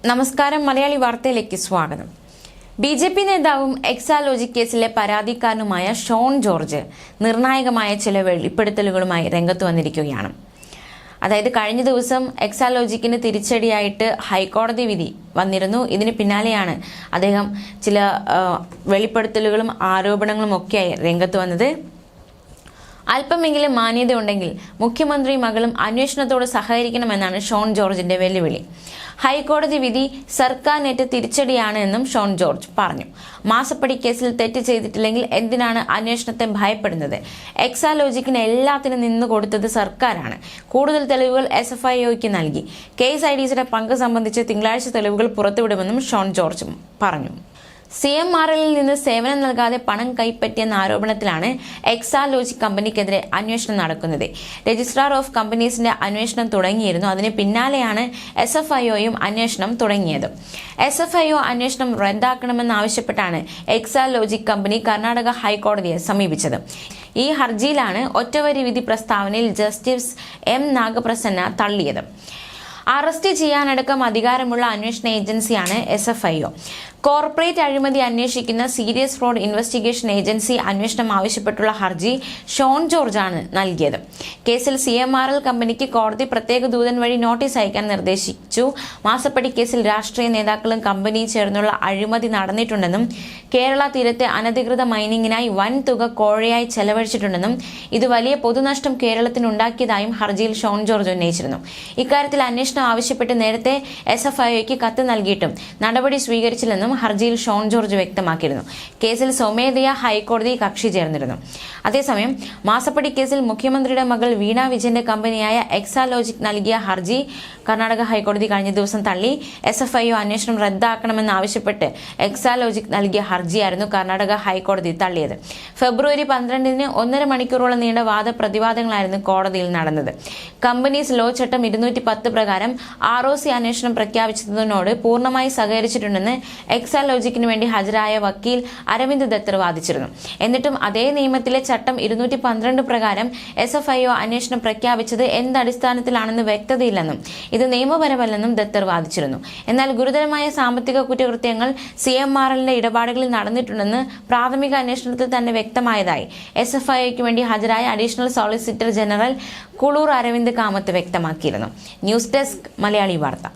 നമസ്കാരം. മലയാളി വാർത്തയിലേക്ക് സ്വാഗതം. ബി.ജെ.പി. നേതാവും എക്സാലോജിക് കേസിലെ പരാതിക്കാരനുമായ ഷോൺ ജോർജ് നിർണായകമായ ചില വെളിപ്പെടുത്തലുകളുമായി രംഗത്ത് വന്നിരിക്കുകയാണ്. അതായത് കഴിഞ്ഞ ദിവസം എക്സാലോജിക്കിന് തിരിച്ചടിയായിട്ട് ഹൈക്കോടതി വിധി വന്നിരുന്നു. ഇതിന് പിന്നാലെയാണ് അദ്ദേഹം ചില വെളിപ്പെടുത്തലുകളും ആരോപണങ്ങളും ഒക്കെയായി രംഗത്ത് വന്നത്. അല്പമെങ്കിലും മാന്യത ഉണ്ടെങ്കിൽ മുഖ്യമന്ത്രി മകളും അന്വേഷണത്തോട് സഹകരിക്കണമെന്നാണ് ഷോൺ ജോർജിന്റെ വെല്ലുവിളി. ഹൈക്കോടതി വിധി സർക്കാരിനേറ്റ തിരിച്ചടിയാണ് എന്നും ഷോൺ ജോർജ് പറഞ്ഞു. മാസപ്പടി കേസിൽ തെറ്റ് ചെയ്തിട്ടില്ലെങ്കിൽ എന്തിനാണ് അന്വേഷണത്തെ ഭയപ്പെടുന്നത്? എക്സാലോജിക്കിന് എല്ലാത്തിനും നിന്നു കൊടുത്തത് സർക്കാരാണ്. കൂടുതൽ തെളിവുകൾ SFIOയ്ക്ക് നൽകി. KSIDCയുടെ പങ്ക് സംബന്ധിച്ച് തിങ്കളാഴ്ച തെളിവുകൾ പുറത്തുവിടുമെന്നും ഷോൺ ജോർജ് പറഞ്ഞു. CMRL നിന്ന് സേവനം നൽകാതെ പണം കൈപ്പറ്റിയെന്ന ആരോപണത്തിലാണ് എക്സാലോജിക് കമ്പനിക്കെതിരെ അന്വേഷണം നടക്കുന്നത്. രജിസ്ട്രാർ ഓഫ് കമ്പനീസിന്റെ അന്വേഷണം തുടങ്ങിയിരുന്നു. അതിന് പിന്നാലെയാണ് SFIOയും അന്വേഷണം തുടങ്ങിയത്. SFIO അന്വേഷണം റദ്ദാക്കണമെന്നാവശ്യപ്പെട്ടാണ് എക്സാലോജിക് കമ്പനി കർണാടക ഹൈക്കോടതിയെ സമീപിച്ചത്. ഈ ഹർജിയിലാണ് ഒറ്റവരി വിധി പ്രസ്താവനയിൽ ജസ്റ്റിസ് M. നാഗപ്രസന്ന തള്ളിയത്. അറസ്റ്റ് ചെയ്യാനടക്കം അധികാരമുള്ള അന്വേഷണ ഏജൻസിയാണ് SFIO. കോർപ്പറേറ്റ് അഴിമതി അന്വേഷിക്കുന്ന സീരിയസ് ഫ്രോഡ് ഇൻവെസ്റ്റിഗേഷൻ ഏജൻസി അന്വേഷണം ആവശ്യപ്പെട്ടുള്ള ഹർജി ഷോൺ ജോർജാണ് നൽകിയത്. കേസിൽ CMRL കമ്പനിക്ക് കോടതി പ്രത്യേക ദൂതൻ വഴി നോട്ടീസ് അയക്കാൻ നിർദ്ദേശിച്ചു. മാസപ്പടി കേസിൽ രാഷ്ട്രീയ നേതാക്കളും കമ്പനിയും ചേർന്നുള്ള അഴിമതി നടന്നിട്ടുണ്ടെന്നും കേരള തീരത്തെ അനധികൃത മൈനിങ്ങിനായി വൻ തുക കോഴയായി ചെലവഴിച്ചിട്ടുണ്ടെന്നും ഇത് വലിയ പൊതുനഷ്ടം കേരളത്തിനുണ്ടാക്കിയതായും ഹർജിയിൽ ഷോൺ ജോർജ് ഉന്നയിച്ചിരുന്നു. ഇക്കാര്യത്തിൽ അന്വേഷണം ആവശ്യപ്പെട്ട് നേരത്തെ SFIOയ്ക്ക് കത്ത് നൽകിയിട്ടും നടപടി സ്വീകരിച്ചില്ലെന്നും ഹർജിയിൽ ഷോൺ ജോർജ് വ്യക്തമാക്കിയിരുന്നു. കേസിൽ സ്വമേധയാ ഹൈക്കോടതി കക്ഷി ചേർന്നിരുന്നു. അതേസമയം മാസപ്പടി കേസിൽ മുഖ്യമന്ത്രിയുടെ മകൾ വീണ വിജയന്റെ കമ്പനിയായ എക്സാലോജിക് നൽകിയ ഹർജി കർണാടക ഹൈക്കോടതി കഴിഞ്ഞ ദിവസം തള്ളി. SFIO അന്വേഷണം റദ്ദാക്കണമെന്നാവശ്യപ്പെട്ട് എക്സാലോജിക് നൽകിയ ഹർജിയായിരുന്നു കർണാടക ഹൈക്കോടതി തള്ളിയത്. ഫെബ്രുവരി 12-ന് 1.5 മണിക്കൂറോളം നീണ്ട വാദപ്രതിവാദങ്ങളായിരുന്നു കോടതിയിൽ നടന്നത്. കമ്പനീസ് ലോ ചട്ടം 210 പ്രകാരം ROC അന്വേഷണം പ്രഖ്യാപിച്ചതിനോട് പൂർണ്ണമായി സഹകരിച്ചിട്ടുണ്ടെന്ന് എക്സാലോജിക്കിന് വേണ്ടി ഹാജരായ വക്കീൽ അരവിന്ദ് ദത്തർ വാദിച്ചിരുന്നു. എന്നിട്ടും അതേ നിയമത്തിലെ ചട്ടം 212 പ്രകാരം SFIO അന്വേഷണം പ്രഖ്യാപിച്ചത് എന്തടിസ്ഥാനത്തിലാണെന്ന് വ്യക്തതയില്ലെന്നും ഇത് നിയമപരമല്ലെന്നും ദത്തർ വാദിച്ചിരുന്നു. എന്നാൽ ഗുരുതരമായ സാമ്പത്തിക കുറ്റകൃത്യങ്ങൾ CMRLന്റെ ഇടപാടുകളിൽ നടന്നിട്ടുണ്ടെന്ന് പ്രാഥമിക അന്വേഷണത്തിൽ തന്നെ വ്യക്തമായതായി SFIOയ്ക്ക് വേണ്ടി ഹാജരായ additional solicitor general Kulur Aravind Kamath വ്യക്തമാക്കിയിരുന്നു. ന്യൂസ് ഡെസ്ക് മലയാളി വാർത്ത.